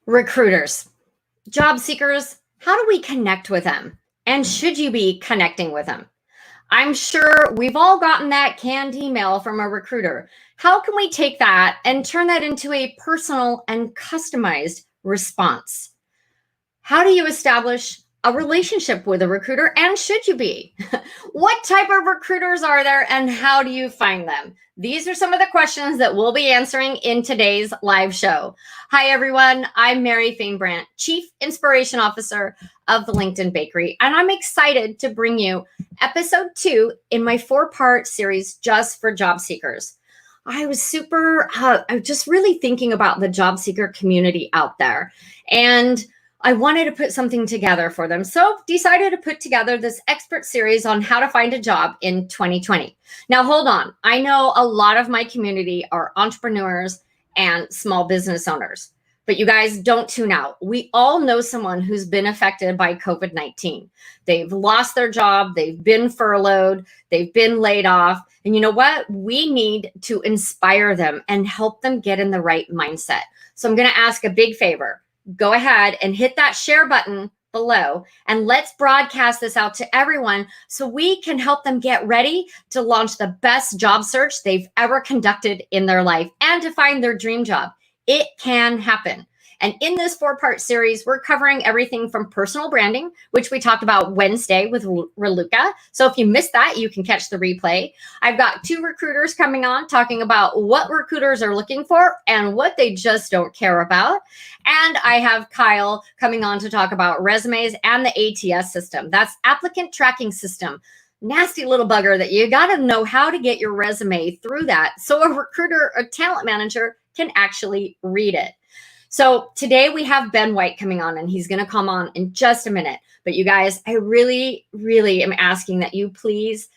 Recruiters, job seekers, how do we connect with them? And should you be connecting with them? I'm sure we've all gotten that canned email from a recruiter. How can we take that and turn that into a personal and customized response? How do you establish a relationship with a recruiter, and should you be? What type of recruiters are there, and how do you find them? These are some of the questions that we'll be answering in today's live show. Hi, everyone. I'm Mary Fainbrandt, Chief Inspiration Officer of the LinkedIn Bakery, and I'm excited to bring you episode 2 in my 4-part series just for job seekers. I was just really thinking about the job seeker community out there, and I wanted to put something together for them. So decided to put together this expert series on how to find a job in 2020. Now, hold on. I know a lot of my community are entrepreneurs and small business owners, but you guys don't tune out. We all know someone who's been affected by COVID-19. They've lost their job. They've been furloughed. They've been laid off. And you know what? We need to inspire them and help them get in the right mindset. So I'm going to ask a big favor. Go ahead and hit that share button below, and let's broadcast this out to everyone so we can help them get ready to launch the best job search they've ever conducted in their life and to find their dream job. It can happen. And in this 4-part series, we're covering everything from personal branding, which we talked about Wednesday with Raluca. So if you missed that, you can catch the replay. I've got 2 recruiters coming on talking about what recruiters are looking for and what they just don't care about. And I have Kyle coming on to talk about resumes and the ATS system. That's applicant tracking system. Nasty little bugger that you got to know how to get your resume through that so a recruiter or talent manager can actually read it. So today we have Ben White coming on, and he's going to come on in just a minute. But you guys, I really, really am asking that you please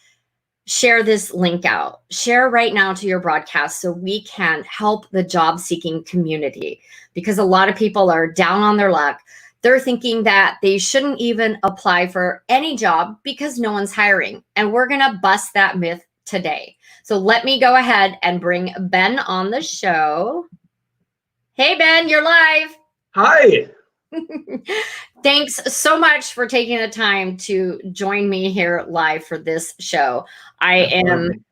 share this link out. Share right now to your broadcast so we can help the job seeking community, because a lot of people are down on their luck. They're thinking that they shouldn't even apply for any job because no one's hiring. And we're going to bust that myth today. So let me go ahead and bring Ben on the show. Hey, Ben, you're live. Hi. Thanks so much for taking the time to join me here live for this show. I am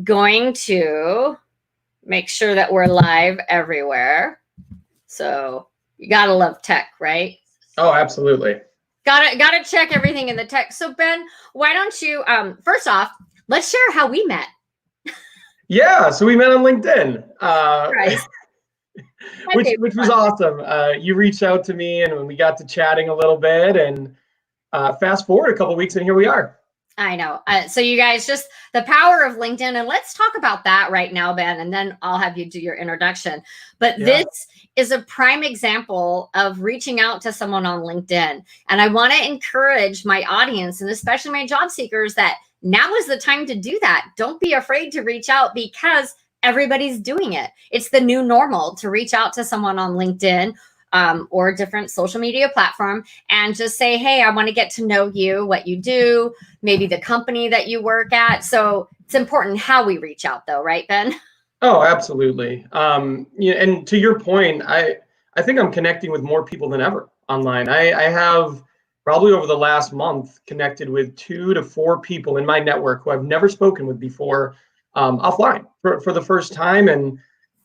going to make sure that we're live everywhere. So you gotta love tech, right? Oh, absolutely. Gotta check everything in the tech. So Ben, why don't you first off, let's share how we met. Yeah, so we met on LinkedIn. Right. which was awesome. You reached out to me, and we got to chatting a little bit, and fast forward a couple weeks, and here we are. I know. So you guys, just the power of LinkedIn, and let's talk about that right now, Ben, and then I'll have you do your introduction. But This is a prime example of reaching out to someone on LinkedIn. And I want to encourage my audience, and especially my job seekers, that now is the time to do that. Don't be afraid to reach out, because everybody's doing it. It's the new normal to reach out to someone on LinkedIn or a different social media platform and just say, hey, I want to get to know you, what you do, maybe the company that you work at. So it's important how we reach out, though, right, Ben? Oh, absolutely. And to your point, I think I'm connecting with more people than ever online. I have probably over the last month connected with 2 to 4 people in my network who I've never spoken with before, offline for the first time. And,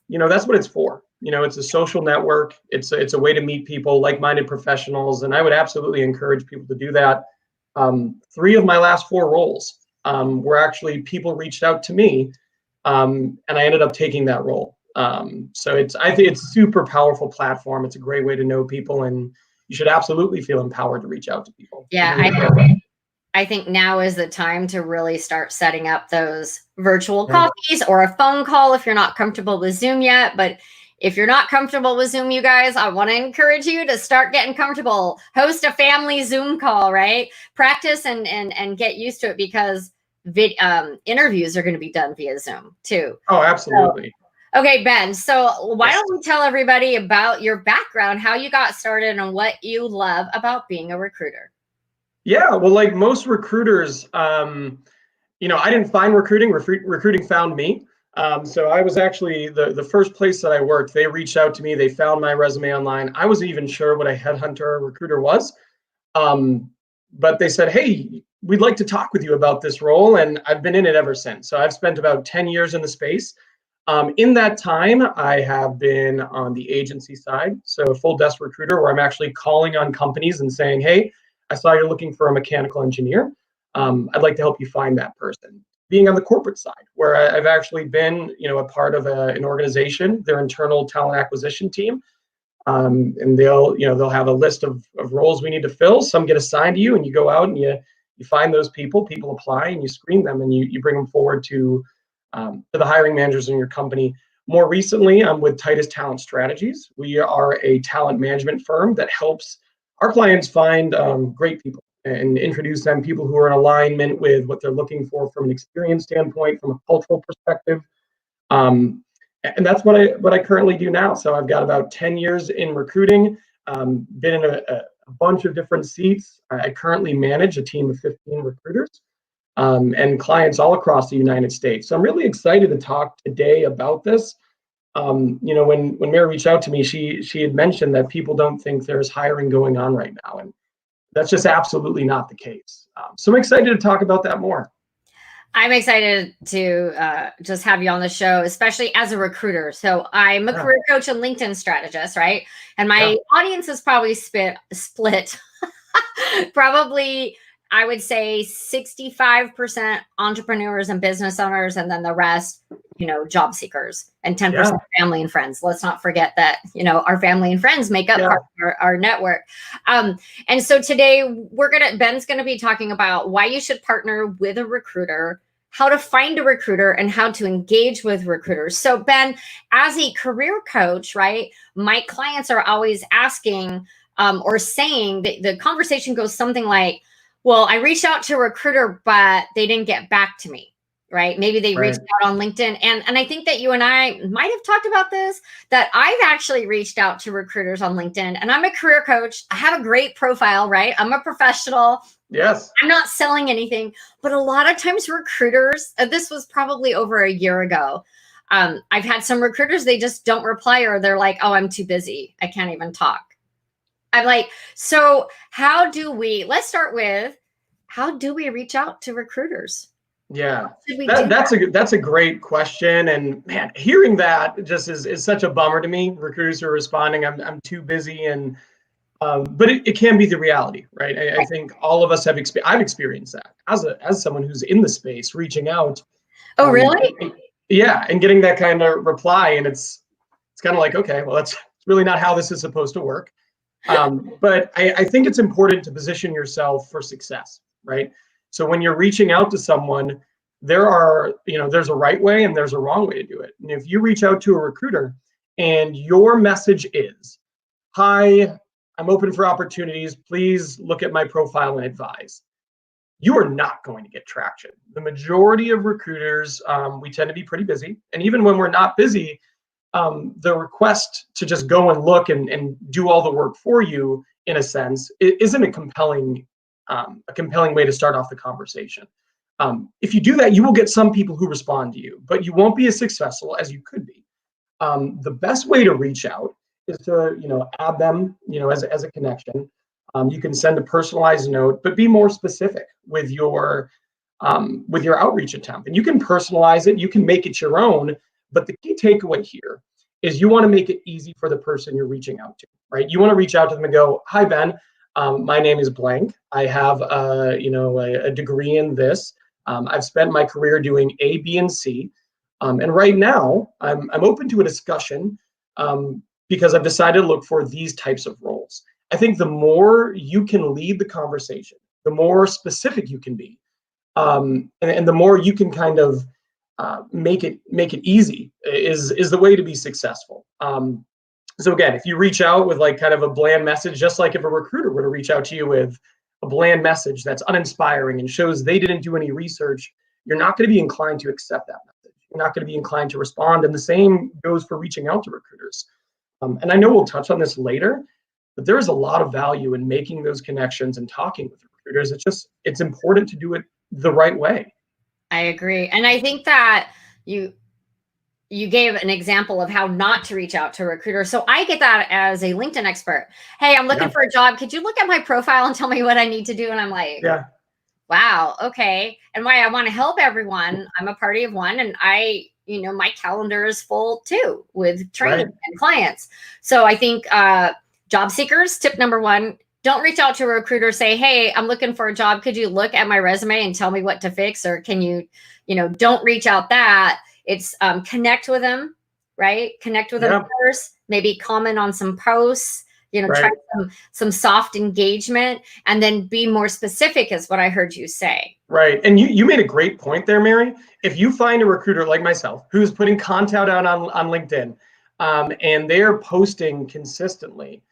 that's what it's for. It's a social network. It's a way to meet people, like-minded professionals. And I would absolutely encourage people to do that. 3 of my last 4 roles were actually people reached out to me, and I ended up taking that role. So I think it's a super powerful platform. It's a great way to know people, and you should absolutely feel empowered to reach out to people. Yeah, I think now is the time to really start setting up those virtual coffees or a phone call if you're not comfortable with Zoom yet. But if you're not comfortable with Zoom, you guys, I want to encourage you to start getting comfortable. Host a family Zoom call, right? Practice and get used to it, because interviews are going to be done via Zoom too. Oh, absolutely. So, okay, Ben. So why don't we tell everybody about your background, how you got started, and what you love about being a recruiter? Yeah, well, like most recruiters, I didn't find recruiting. Recruiting found me. So I was actually the first place that I worked. They reached out to me. They found my resume online. I wasn't even sure what a headhunter or recruiter was. But they said, hey, we'd like to talk with you about this role. And I've been in it ever since. So I've spent about 10 years in the space. In that time, I have been on the agency side, so a full desk recruiter, where I'm actually calling on companies and saying, hey, I saw you're looking for a mechanical engineer. I'd like to help you find that person. Being on the corporate side, where I've actually been, a part of an organization, their internal talent acquisition team. And they'll have a list of roles we need to fill. Some get assigned to you, and you go out and you find those people apply, and you screen them, and you bring them forward to the hiring managers in your company. More recently, I'm with Titus Talent Strategies. We are a talent management firm that helps our clients find great people and introduce them people who are in alignment with what they're looking for from an experience standpoint, from a cultural perspective. And that's what I currently do now. So I've got about 10 years in recruiting, been in a bunch of different seats. I currently manage a team of 15 recruiters and clients all across the United States. So I'm really excited to talk today about this. When Mary reached out to me, she had mentioned that people don't think there's hiring going on right now. And that's just absolutely not the case. So I'm excited to talk about that more. I'm excited to just have you on the show, especially as a recruiter. So I'm a career coach and LinkedIn strategist, right? And my audience is probably split probably, I would say 65% entrepreneurs and business owners, and then the rest, job seekers, and 10% family and friends. Let's not forget that, our family and friends make up part of our network. And so today Ben's going to be talking about why you should partner with a recruiter, how to find a recruiter, and how to engage with recruiters. So Ben, as a career coach, right, my clients are always asking or saying that the conversation goes something like, well, I reached out to a recruiter, but they didn't get back to me, right? Maybe they reached out on LinkedIn. And I think that you and I might have talked about this, that I've actually reached out to recruiters on LinkedIn, and I'm a career coach. I have a great profile, right? I'm a professional. Yes. I'm not selling anything, but a lot of times recruiters, this was probably over a year ago. I've had some recruiters, they just don't reply, or they're like, oh, I'm too busy. I can't even talk. I'm like, so let's start with, how do we reach out to recruiters? Yeah, that's a great question. And man, hearing that just is such a bummer to me. Recruiters are responding, I'm too busy. And but it can be the reality, right? I think all of us have I've experienced that as someone who's in the space, reaching out. Oh, really? And getting that kind of reply. And it's kind of like, okay, well, that's really not how this is supposed to work. But I think it's important to position yourself for success, right? So when you're reaching out to someone, there's a right way and there's a wrong way to do it. And if you reach out to a recruiter and your message is, hi, I'm open for opportunities, please look at my profile and advise, you are not going to get traction. The majority of recruiters, we tend to be pretty busy. And even when we're not busy, the request to just go and look and do all the work for you, in a sense, isn't a compelling way to start off the conversation. If you do that, you will get some people who respond to you, but you won't be as successful as you could be. The best way to reach out is to add them as a connection. You can send a personalized note, but be more specific with your outreach attempt. And you can personalize it, you can make it your own. But the key takeaway here is you want to make it easy for the person you're reaching out to, right? You want to reach out to them and go, hi, Ben, my name is blank. I have a degree in this. I've spent my career doing A, B, and C. And right now I'm open to a discussion because I've decided to look for these types of roles. I think the more you can lead the conversation, the more specific you can be, and the more you can kind of make it easy is the way to be successful. So again, if you reach out with like kind of a bland message, just like if a recruiter were to reach out to you with a bland message that's uninspiring and shows they didn't do any research, you're not going to be inclined to accept that message. You're not going to be inclined to respond. And the same goes for reaching out to recruiters. And I know we'll touch on this later, but there is a lot of value in making those connections and talking with recruiters. It's important to do it the right way. I agree. And I think that you gave an example of how not to reach out to a recruiter. So I get that as a LinkedIn expert. Hey, I'm looking for a job. Could you look at my profile and tell me what I need to do? And I'm like, wow, okay. And why I want to help everyone. I'm a party of one, and my calendar is full too with training and clients. So I think job seekers, tip number one, don't reach out to a recruiter, say, hey, I'm looking for a job. Could you look at my resume and tell me what to fix? Or can you, don't reach out that. It's connect with them, right? Connect with them first, maybe comment on some posts, try some soft engagement, and then be more specific is what I heard you say. Right. And you made a great point there, Mary. If you find a recruiter like myself who's putting content out on LinkedIn and they're posting consistently,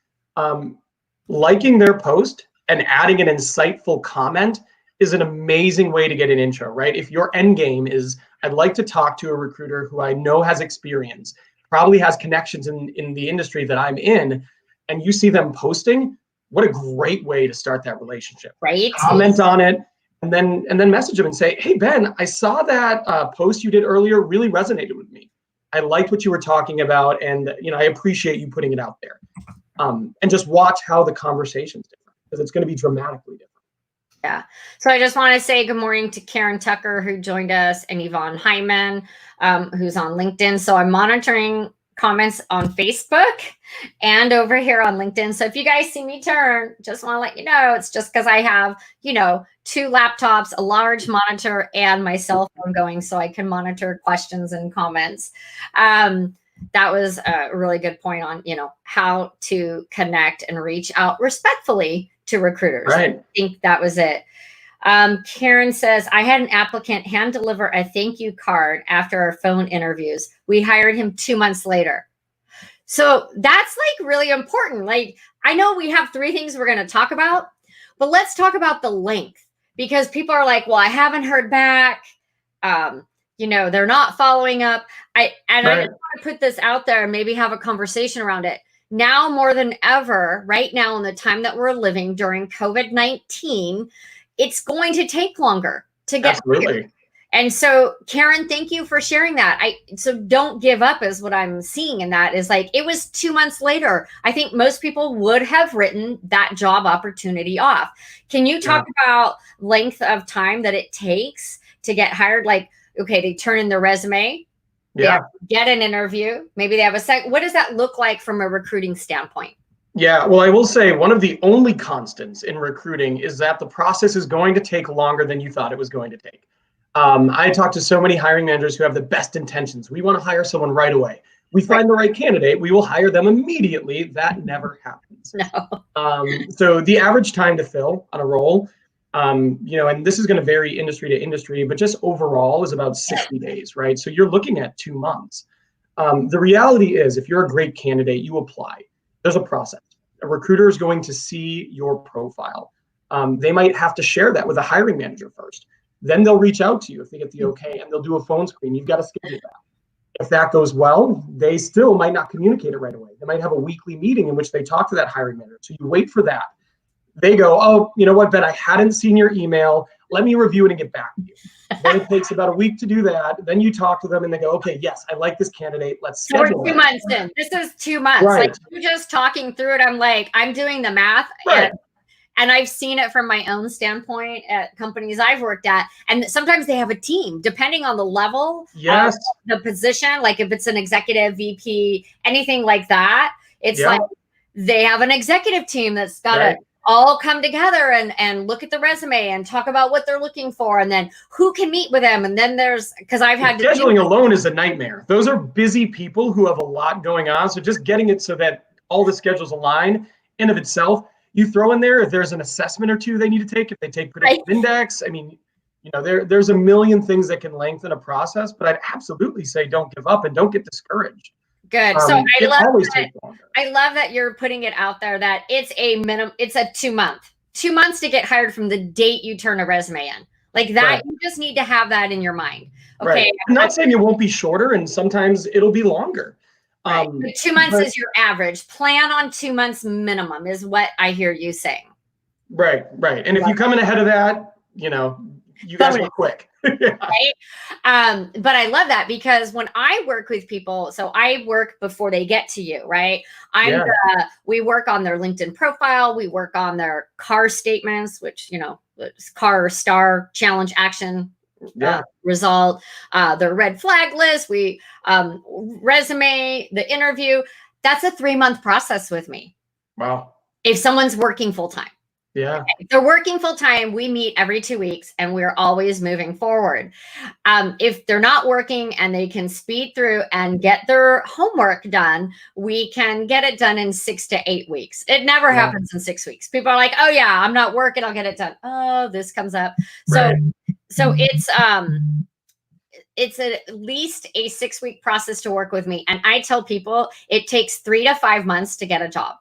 liking their post and adding an insightful comment is an amazing way to get an intro, right? If your end game is, I'd like to talk to a recruiter who I know has experience, probably has connections in the industry that I'm in, and you see them posting, what a great way to start that relationship. Right. Comment on it and then message them and say, hey, Ben, I saw that post you did earlier really resonated with me. I liked what you were talking about, and I appreciate you putting it out there. And just watch how the conversation's different, because it's going to be dramatically different. Yeah. So I just want to say good morning to Karen Tucker, who joined us, and Yvonne Hyman, who's on LinkedIn. So I'm monitoring comments on Facebook and over here on LinkedIn. So if you guys see me turn, just want to let you know, it's just because I have, 2 laptops, a large monitor, and my cell phone going so I can monitor questions and comments. That was a really good point on, how to connect and reach out respectfully to recruiters. Right. I think that was it. Karen says, I had an applicant hand deliver a thank you card after our phone interviews. We hired him 2 months later. So that's like really important. Like, I know we have 3 things we're going to talk about, but let's talk about the length, because people are like, well, I haven't heard back. They're not following up. I just want to put this out there and maybe have a conversation around it. Now more than ever, right now in the time that we're living during COVID-19, it's going to take longer to get Absolutely. And so, Karen, thank you for sharing that. So don't give up is what I'm seeing in that, is like, it was 2 months later. I think most people would have written that job opportunity off. Can you talk about length of time that it takes to get hired? Like, okay, they turn in their resume, get an interview, maybe they have a what does that look like from a recruiting standpoint? Yeah, well, I will say one of the only constants in recruiting is that the process is going to take longer than you thought it was going to take. I talk to so many hiring managers who have the best intentions. We want to hire someone right away. We find the right candidate, we will hire them immediately. That never happens. No. So the average time to fill on a role, and this is going to vary industry to industry, but just overall is about 60 days, right? So you're looking at 2 months. The reality is, if you're a great candidate, you apply. There's a process. A recruiter is going to see your profile. They might have to share that with a hiring manager first. Then they'll reach out to you if they get the okay, and they'll do a phone screen. You've got to schedule that. If that goes well, they still might not communicate it right away. They might have a weekly meeting in which they talk to that hiring manager. So you wait for that. They go, oh, you know what, Ben, I hadn't seen your email. Let me review it and get back to you. Then it takes about a week to do that. Then you talk to them and they go, okay, yes, I like this candidate. Let's schedule We're 2 months in. This is 2 months. Right. Like, you're just talking through it. I'm like, I'm doing the math. And I've seen it from my own standpoint at companies I've worked at. And sometimes they have a team, depending on the level of the position. Like if it's an executive VP, anything like that, it's like they have an executive team that's got to all come together and look at the resume and talk about what they're looking for, and then who can meet with them. And then because I've had scheduling alone is a nightmare. Those are busy people who have a lot going on. So just getting it so that all the schedules align in of itself. You throw in there if there's an assessment or 2 they need to take, if they take predictive index. I mean, there's a million things that can lengthen a process, but I'd absolutely say don't give up and don't get discouraged. Good. So I love that you're putting it out there that it's a 2 month, 2 months to get hired from the date you turn a resume in. Like that, you just need to have that in your mind. Okay. Right. I'm not saying it won't be shorter, and sometimes it'll be longer. Right. 2 months is your average. Plan on 2 months minimum is what I hear you saying. Right. And if you come in ahead of that, You guys were quick. Yeah. Right? But I love that because when I work with people, so I work before they get to you, right? We work on their LinkedIn profile, we work on their CAR statements, which, CAR, star, challenge, action, result, their red flag list, we resume, the interview. That's a 3-month process with me. Wow. If someone's working full time. Yeah. If they're working full time, we meet every 2 weeks and we're always moving forward. If they're not working and they can speed through and get their homework done, we can get it done in 6 to 8 weeks. It never happens in 6 weeks. People are like, oh yeah, I'm not working, I'll get it done. Oh, this comes up. So it's at least a 6-week process to work with me. And I tell people it takes 3 to 5 months to get a job.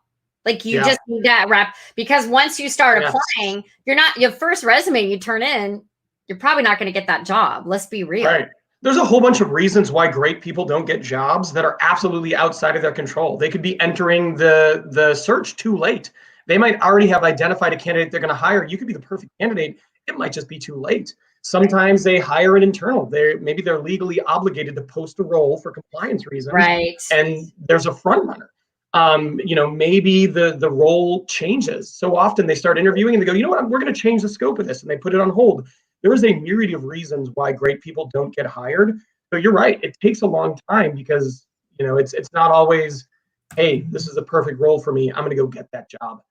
Like you just need that wrap, because once you start applying, your first resume you turn in, you're probably not going to get that job. Let's be real. Right. There's a whole bunch of reasons why great people don't get jobs that are absolutely outside of their control. They could be entering the search too late. They might already have identified a candidate they're going to hire. You could be the perfect candidate. It might just be too late. Sometimes they hire an internal. Maybe they're legally obligated to post a role for compliance reasons. Right. And there's a front runner. Maybe the role changes. So often they start interviewing and they go, you know what, we're going to change the scope of this, and they put it on hold. There is a myriad of reasons why great people don't get hired. So you're right, it takes a long time because it's not always, hey, this is the perfect role for me, I'm going to go get that job.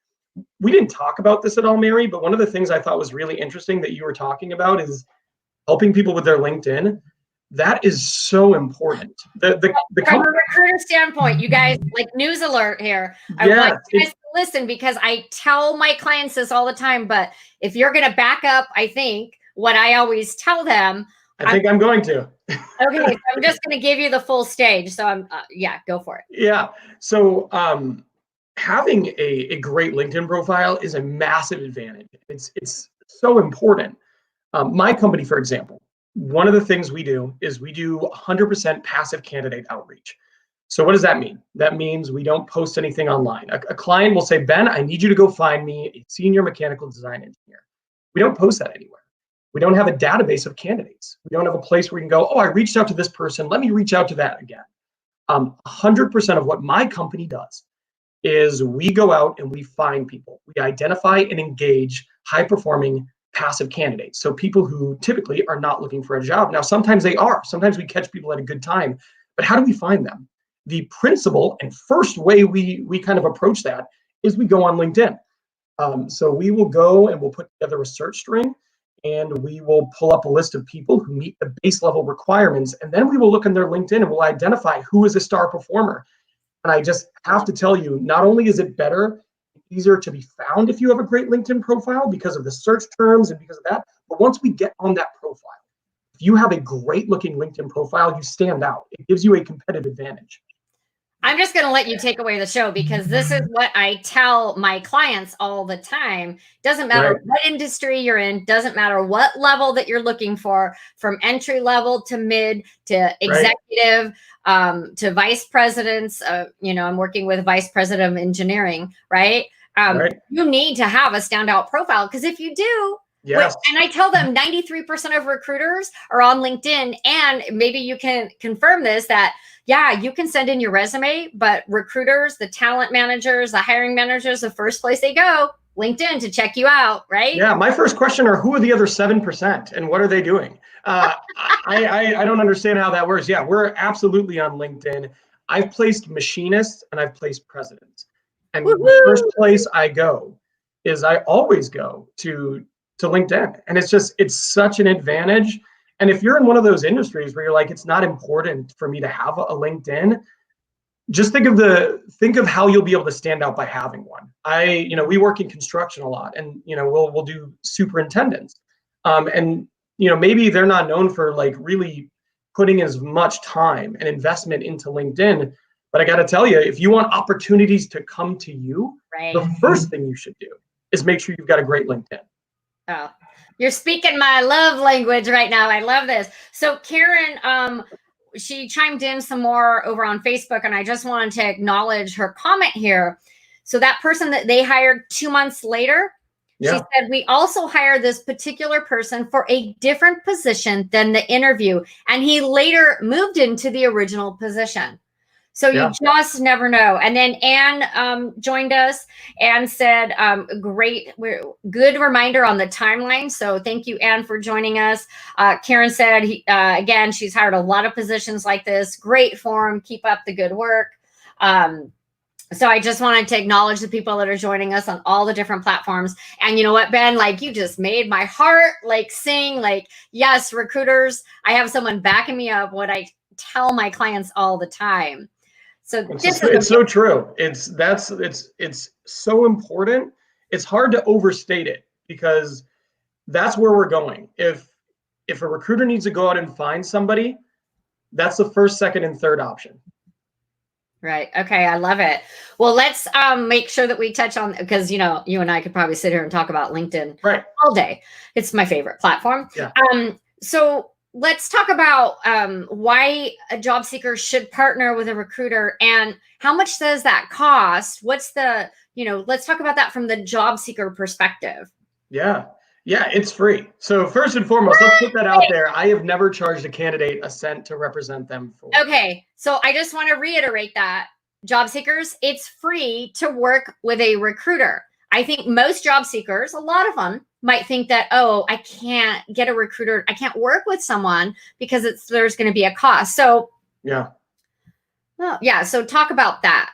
We didn't talk about this at all, Mary, but one of the things I thought was really interesting that you were talking about is helping people with their LinkedIn. That is so important. From a recruiter standpoint, you guys, like, news alert here. I want you guys to listen, because I tell my clients this all the time, but if you're going to back up, I think what I always tell them. I think I'm going to. Okay, so I'm just going to give you the full stage. So go for it. Yeah. So having a great LinkedIn profile is a massive advantage. It's so important. My company, for example, one of the things we do is we do 100% passive candidate outreach. So what does that mean? That means we don't post anything online. A client will say, Ben, I need you to go find me a senior mechanical design engineer. We don't post that anywhere. We don't have a database of candidates. We don't have a place where we can go, oh, I reached out to this person, let me reach out to that again. 100% of what my company does is we go out and we find people. We identify and engage high-performing passive candidates. So people who typically are not looking for a job. Now, sometimes they are. Sometimes we catch people at a good time. But how do we find them? The principle and first way we kind of approach that is we go on LinkedIn. So we will go and we'll put together a search string, and we will pull up a list of people who meet the base level requirements. And then we will look in their LinkedIn and we'll identify who is a star performer. And I just have to tell you, not only is it better, easier to be found if you have a great LinkedIn profile because of the search terms and because of that, but once we get on that profile, if you have a great looking LinkedIn profile, you stand out. It gives you a competitive advantage. I'm just going to let you take away the show, because this is what I tell my clients all the time. Doesn't matter what industry you're in, doesn't matter what level that you're looking for, from entry level to mid to executive, to vice presidents. I'm working with vice president of engineering, right? You need to have a standout profile, because if you do, and I tell them 93% of recruiters are on LinkedIn, and maybe you can confirm this, that you can send in your resume, but recruiters, the talent managers, the hiring managers, the first place they go, LinkedIn, to check you out, right? Yeah, my first question are, who are the other 7% and what are they doing? I don't understand how that works. Yeah, we're absolutely on LinkedIn. I've placed machinists and I've placed presidents. And the first place I go is I always go to LinkedIn. And it's such an advantage. And if you're in one of those industries where you're like, it's not important for me to have a LinkedIn, just think of how you'll be able to stand out by having one. We work in construction a lot, and we'll do superintendents. And maybe they're not known for like really putting as much time and investment into LinkedIn. But I got to tell you, if you want opportunities to come to you, the first thing you should do is make sure you've got a great LinkedIn. Oh, you're speaking my love language right now. I love this. So Karen, she chimed in some more over on Facebook, and I just wanted to acknowledge her comment here. So that person that they hired 2 months later, She Yeah. said, we also hired this particular person for a different position than the interview, and he later moved into the original position. So you just never know. And then Anne joined us and said, good reminder on the timeline. So thank you, Anne, for joining us. Karen said, again, she's hired a lot of positions like this. Great forum. Keep up the good work. So I just wanted to acknowledge the people that are joining us on all the different platforms. And you know what, Ben, like you just made my heart like sing, like, yes, recruiters, I have someone backing me up what I tell my clients all the time. So it's so true. It's so important. It's hard to overstate it because that's where we're going. If a recruiter needs to go out and find somebody, that's the first, second, and third option. Right. Okay. I love it. Well, let's make sure that we touch on, because, you know, you and I could probably sit here and talk about LinkedIn all day. It's my favorite platform. Yeah. So let's talk about why a job seeker should partner with a recruiter and how much does that cost? What's the, you know, let's talk about that from the job seeker perspective. Yeah. Yeah, it's free. So first and foremost, let's put that out there. I have never charged a candidate a cent to represent them for. Okay. So I just want to reiterate that, job seekers, it's free to work with a recruiter. I think most job seekers, a lot of them might think that, oh, I can't get a recruiter. I can't work with someone because there's going to be a cost. So yeah. Well, yeah. So talk about that.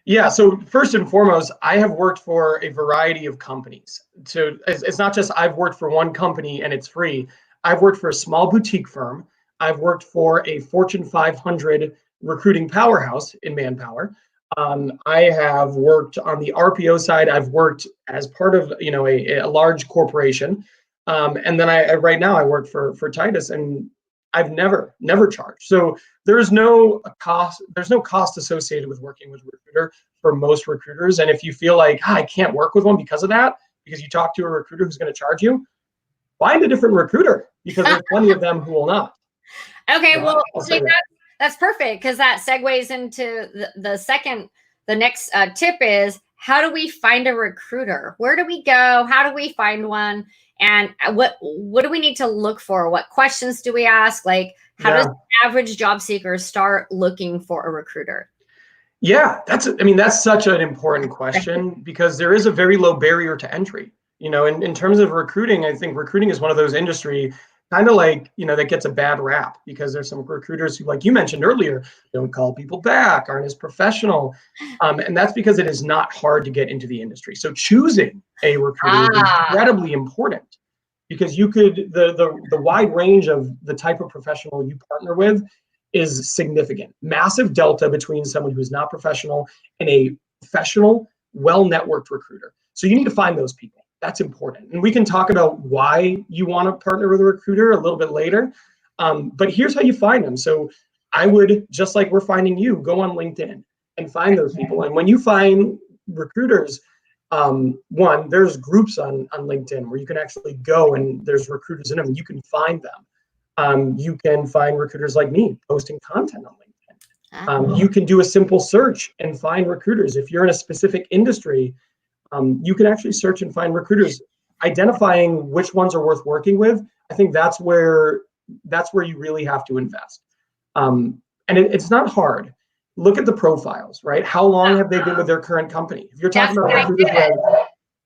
Yeah. So first and foremost, I have worked for a variety of companies. So it's not just I've worked for one company and it's free. I've worked for a small boutique firm. I've worked for a Fortune 500 recruiting powerhouse in manpower. I have worked on the RPO side. I've worked as part of, you know, a large corporation. And then I right now I work for Titus, and I've never charged. So there's no cost associated with working with a recruiter for most recruiters. And if you feel like I can't work with one because of that, because you talk to a recruiter who's going to charge you, find a different recruiter, because there's plenty of them who will not. Okay, so well, that's perfect, because that segues into the next tip is, how do we find a recruiter? Where do we go? How do we find one? And what do we need to look for? What questions do we ask? Like, how does the average job seeker start looking for a recruiter? Yeah, that's such an important question, because there is a very low barrier to entry. You know, in terms of recruiting, I think recruiting is one of those industry kind of like, you know, that gets a bad rap, because there's some recruiters who, like you mentioned earlier, don't call people back, aren't as professional. And that's because it is not hard to get into the industry. So choosing a recruiter is incredibly important, because you could, the wide range of the type of professional you partner with is significant. Massive delta between someone who's not professional and a professional, well-networked recruiter. So you need to find those people. That's important. And we can talk about why you want to partner with a recruiter a little bit later. But here's how you find them. So I would, just like we're finding you, go on LinkedIn and find those people. And when you find recruiters, one, there's groups on LinkedIn where you can actually go, and there's recruiters in them. You can find them. You can find recruiters like me posting content on LinkedIn. You can do a simple search and find recruiters. If you're in a specific industry, you can actually search and find recruiters. Identifying which ones are worth working with, I think that's where you really have to invest. And it's not hard. Look at the profiles, right? How long have they been with their current company? If you're talking about recruiters,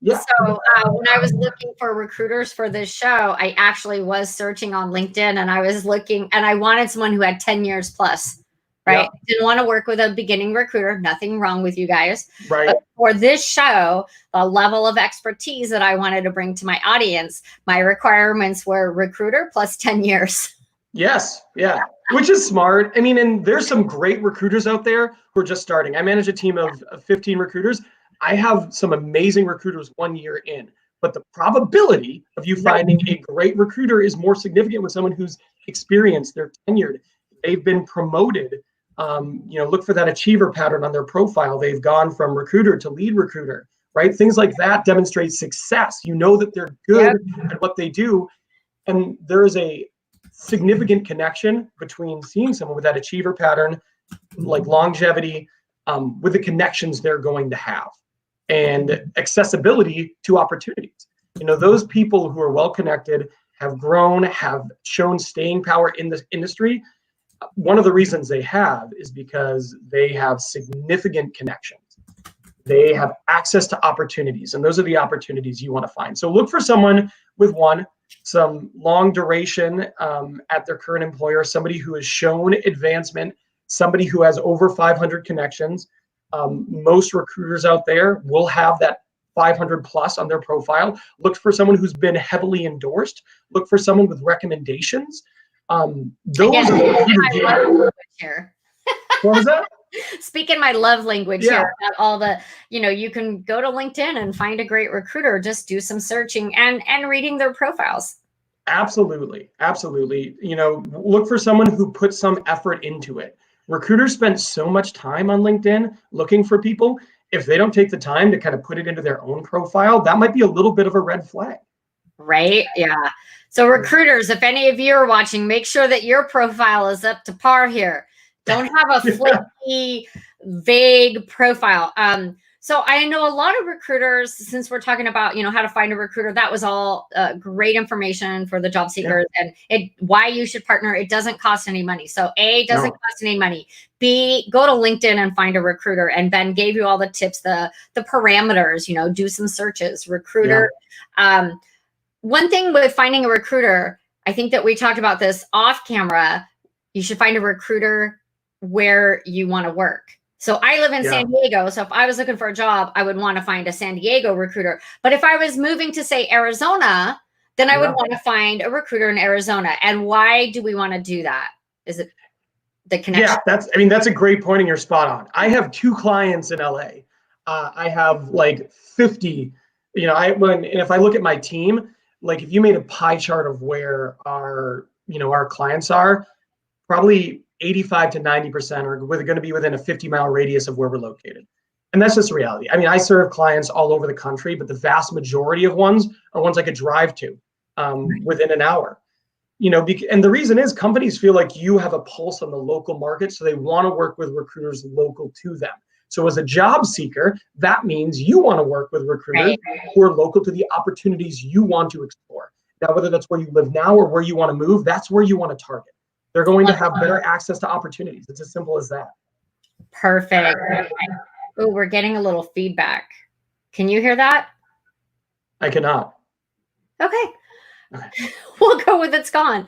So when I was looking for recruiters for this show, I actually was searching on LinkedIn, and I was looking, and I wanted someone who had 10 years plus. Right. Yeah. Didn't want to work with a beginning recruiter. Nothing wrong with you guys. Right. But for this show, the level of expertise that I wanted to bring to my audience, my requirements were recruiter plus 10 years. Yes. Yeah. Which is smart. I mean, and there's some great recruiters out there who are just starting. I manage a team of 15 recruiters. I have some amazing recruiters 1 year in, but the probability of you finding a great recruiter is more significant with someone who's experienced, they're tenured, they've been promoted. Look for that achiever pattern on their profile. They've gone from recruiter to lead recruiter, right? Things like that demonstrate success. You know that they're good at what they do. And there is a significant connection between seeing someone with that achiever pattern, like longevity, with the connections they're going to have and accessibility to opportunities. Those people who are well connected, have grown, have shown staying power in this industry. One of the reasons they have is because they have significant connections. They have access to opportunities, and those are the opportunities you want to find. So look for someone with some long duration at their current employer, somebody who has shown advancement, somebody who has over 500 connections. Most recruiters out there will have that 500 plus on their profile. Look for someone who's been heavily endorsed. Look for someone with recommendations. Those Again, are here. What was that? Speaking my love language here about all the, you can go to LinkedIn and find a great recruiter, just do some searching and reading their profiles. Absolutely. Look for someone who put some effort into it. Recruiters spend so much time on LinkedIn looking for people. If they don't take the time to kind of put it into their own profile, that might be a little bit of a red flag. Right? Yeah. So recruiters, if any of you are watching, make sure that your profile is up to par here. Don't have a flaky, vague profile. So I know a lot of recruiters, since we're talking about, how to find a recruiter, that was all great information for the job seekers and why you should partner. It doesn't cost any money. So A, doesn't cost any money. B, go to LinkedIn and find a recruiter. And Ben gave you all the tips, the parameters, do some searches, recruiter. Yeah. One thing with finding a recruiter, I think that we talked about this off camera, you should find a recruiter where you want to work. So I live in San Diego. So if I was looking for a job, I would want to find a San Diego recruiter. But if I was moving to, say, Arizona, then I would want to find a recruiter in Arizona. And why do we want to do that? Is it the connection? Yeah, that's a great point and you're spot on. I have 2 clients in LA. I have like 50, and if I look at my team, like if you made a pie chart of where our clients are, probably 85 to 90% are going to be within a 50-mile radius of where we're located. And that's just reality. I serve clients all over the country, but the vast majority of ones are ones I could drive to within an hour. And the reason is companies feel like you have a pulse on the local market, so they want to work with recruiters local to them. So as a job seeker, that means you want to work with recruiters who are local to the opportunities you want to explore. Now, whether that's where you live now or where you want to move, that's where you want to target. They're going to have better access to opportunities. It's as simple as that. Perfect. Oh, we're getting a little feedback. Can you hear that? I cannot. Okay. We'll go with it's gone.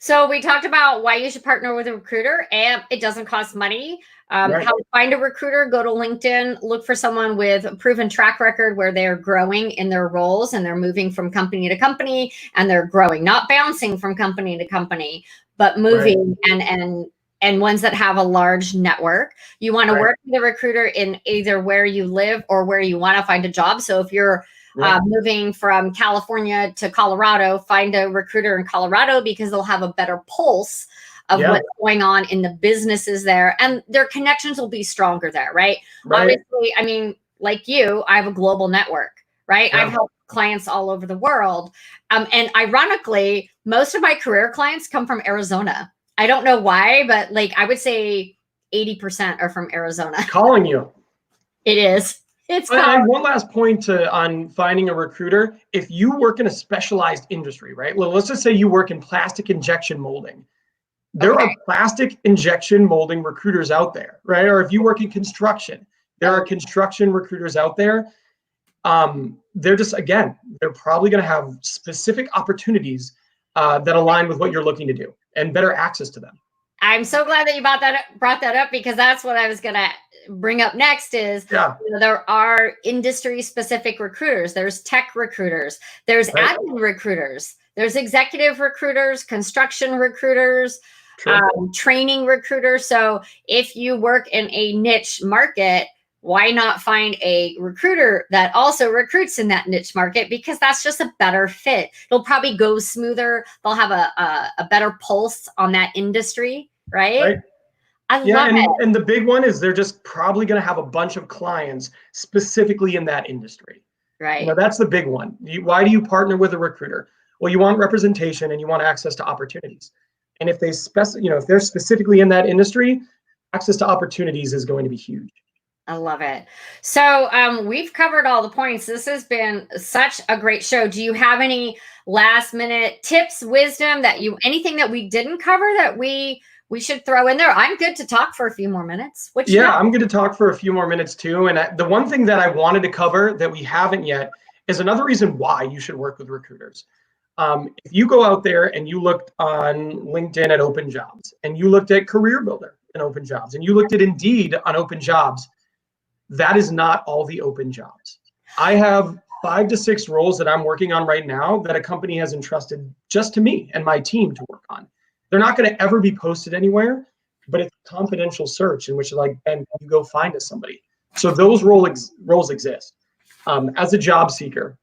So we talked about why you should partner with a recruiter, and it doesn't cost money. How to find a recruiter, go to LinkedIn, look for someone with a proven track record where they're growing in their roles and they're moving from company to company and they're growing, not bouncing from company to company, but moving and ones that have a large network. You want to work with a recruiter in either where you live or where you want to find a job. So if you're moving from California to Colorado, find a recruiter in Colorado because they'll have a better pulse of what's going on in the businesses there, and their connections will be stronger there, right? Obviously, like you, I have a global network, right? I've helped clients all over the world. And ironically, most of my career clients come from Arizona. I don't know why, but like I would say 80% are from Arizona. Calling you. It is. I have one last point on finding a recruiter. If you work in a specialized industry, right? Well, let's just say you work in plastic injection molding. There are plastic injection molding recruiters out there, right? Or if you work in construction, there are construction recruiters out there. They're just, again, they're probably going to have specific opportunities that align with what you're looking to do and better access to them. I'm so glad that you brought that up because that's what I was going to bring up next is there are industry specific recruiters. There's tech recruiters. There's admin recruiters. There's executive recruiters, construction recruiters, training recruiters. So if you work in a niche market, why not find a recruiter that also recruits in that niche market? Because that's just a better fit. It'll probably go smoother. They'll have a better pulse on that industry, right? I love it. And the big one is they're just probably going to have a bunch of clients specifically in that industry. Right. That's the big one. Why do you partner with a recruiter? Well, you want representation and you want access to opportunities. And if if they're specifically in that industry, access to opportunities is going to be huge. I love it. So we've covered all the points. This has been such a great show. Do you have any last minute tips, wisdom that anything that we didn't cover that we should throw in there? I'm good to talk for a few more minutes. What you Yeah, got? I'm going to talk for a few more minutes too. And the one thing that I wanted to cover that we haven't yet is another reason why you should work with recruiters. If you go out there and you looked on LinkedIn at open jobs, and you looked at Career Builder and open jobs, and you looked at Indeed on open jobs, that is not all the open jobs. I have 5 to 6 roles that I'm working on right now that a company has entrusted just to me and my team to work on. They're not going to ever be posted anywhere, but it's a confidential search in which, like, Ben, you go find us somebody. So those roles exist. As a job seeker,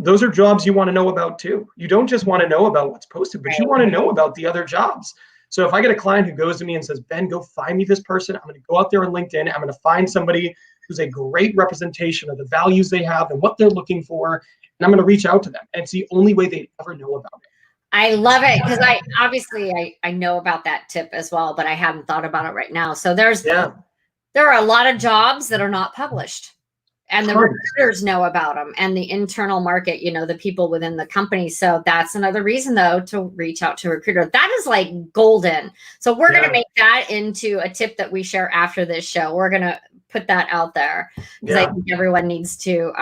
those are jobs you want to know about too. You don't just want to know about what's posted, but you want to know about the other jobs. So if I get a client who goes to me and says, Ben, go find me this person, I'm going to go out there on LinkedIn. I'm going to find somebody who's a great representation of the values they have and what they're looking for. And I'm going to reach out to them. And it's the only way they ever know about it. I love it because I know about that tip as well, but I hadn't thought about it right now. So there are a lot of jobs that are not published. And the recruiters know about them, and the internal market, the people within the company. So that's another reason, though, to reach out to a recruiter. That is like golden. So we're going to make that into a tip that we share after this show. We're going to put that out there because I think everyone needs to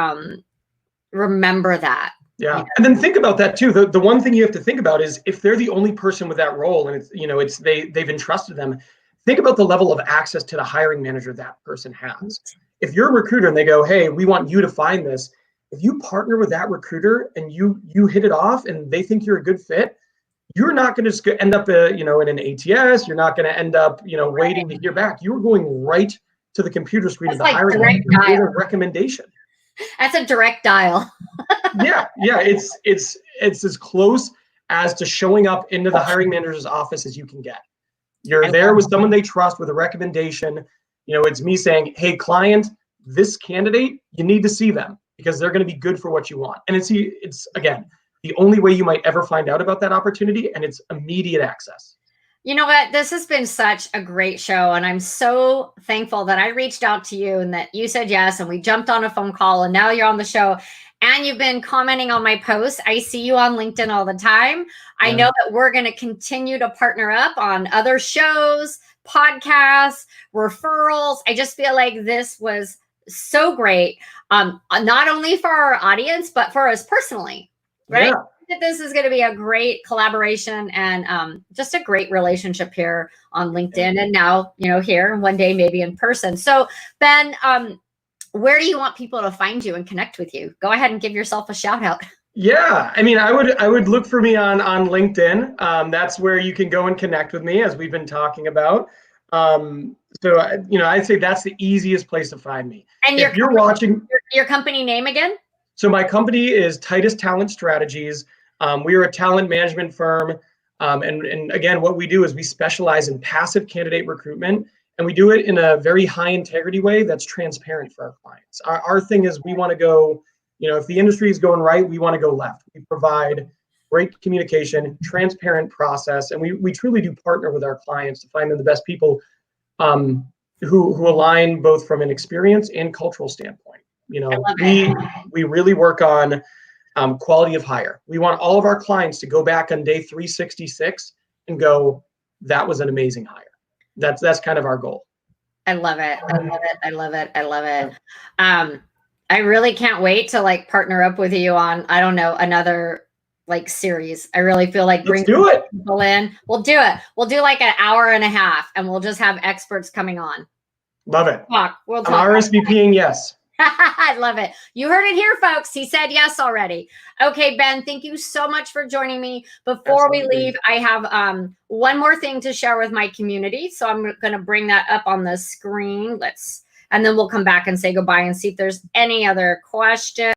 remember that. Yeah. And then think about that too. The one thing you have to think about is if they're the only person with that role and they've entrusted them, think about the level of access to the hiring manager that person has. If you're a recruiter and they go, hey, we want you to find this, if you partner with that recruiter and you hit it off and they think you're a good fit, you're not going to just end up in an ATS. You're not going to end up waiting to hear back. You're going right to the computer screen of the hiring manager with a recommendation. That's a direct dial. Yeah, it's as close as to showing up into the hiring manager's office as you can get. You're there with someone they trust with a recommendation. It's me saying, hey, client, this candidate, you need to see them because they're going to be good for what you want. And it's again, the only way you might ever find out about that opportunity, and it's immediate access. You know what? This has been such a great show, and I'm so thankful that I reached out to you and that you said yes, and we jumped on a phone call, and now you're on the show, and you've been commenting on my posts. I see you on LinkedIn all the time. I know that we're going to continue to partner up on other shows, podcasts, referrals. I just feel like this was so great, not only for our audience, but for us personally, right? Yeah. That this is going to be a great collaboration and just a great relationship here on LinkedIn and now, here and one day maybe in person. So Ben, where do you want people to find you and connect with you? Go ahead and give yourself a shout out. Yeah, I mean, I would look for me on LinkedIn. That's where you can go and connect with me, as we've been talking about. So I'd say that's the easiest place to find me. And if you're watching, your company name again? So my company is Titus Talent Strategies. We are a talent management firm, and again, what we do is we specialize in passive candidate recruitment, and we do it in a very high integrity way that's transparent for our clients. Our thing is we want to go. If the industry is going right, we want to go left. We provide great communication, transparent process, and we truly do partner with our clients to find them the best people who align both from an experience and cultural standpoint. We really work on quality of hire. We want all of our clients to go back on day 366 and go, that was an amazing hire. That's kind of our goal. I love it. I love it. I love it. I love it. I really can't wait to partner up with you on, I don't know, another series. I really feel like bring people in. We'll do it. We'll do like an hour and a half and we'll just have experts coming on. Love it. We'll talk. I'm RSVPing yes. I love it. You heard it here, folks. He said yes already. Okay, Ben, thank you so much for joining me. Before we leave, I have one more thing to share with my community. So I'm going to bring that up on the screen. And then we'll come back and say goodbye and see if there's any other questions.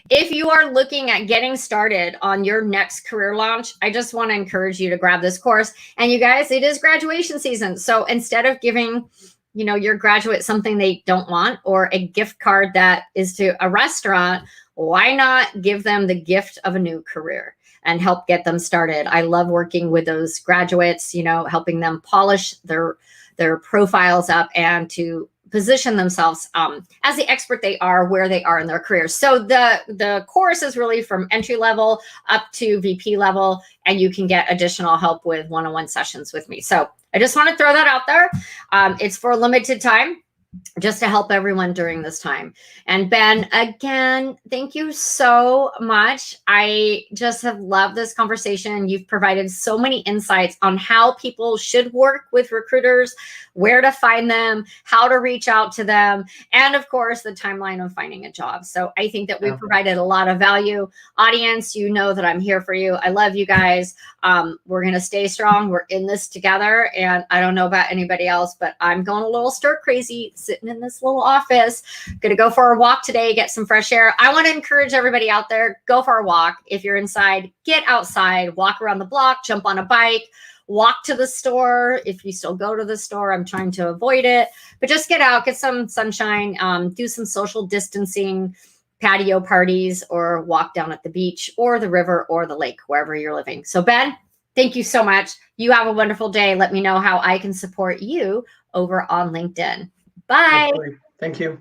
if you are looking at getting started on your next career launch, I just want to encourage you to grab this course. And you guys, it is graduation season. So instead of giving, you know, your graduate something they don't want, or a gift card that is to a restaurant, why not give them the gift of a new career and help get them started? I love working with those graduates, you know, helping them polish their profiles up and to position themselves as the expert they are where they are in their careers. So the course is really from entry level up to VP level, and you can get additional help with one-on-one sessions with me. So I just want to throw that out there. It's for a limited time, just to help everyone during this time. And Ben, again, thank you so much. I just have loved this conversation. You've provided so many insights on how people should work with recruiters, where to find them, how to reach out to them, and of course, the timeline of finding a job. So I think that we've provided a lot of value. Audience, you know that I'm here for you. I love you guys. We're going to stay strong. We're in this together. And I don't know about anybody else, but I'm going a little stir crazy sitting in this little office. Going to go for a walk today, get some fresh air. I want to encourage everybody out there, go for a walk. If you're inside, get outside, walk around the block, jump on a bike, walk to the store. If you still go to the store, I'm trying to avoid it, but just get out, get some sunshine, do some social distancing, patio parties, or walk down at the beach or the river or the lake, wherever you're living. So Ben, thank you so much. You have a wonderful day. Let me know how I can support you over on LinkedIn. Bye. Thank you.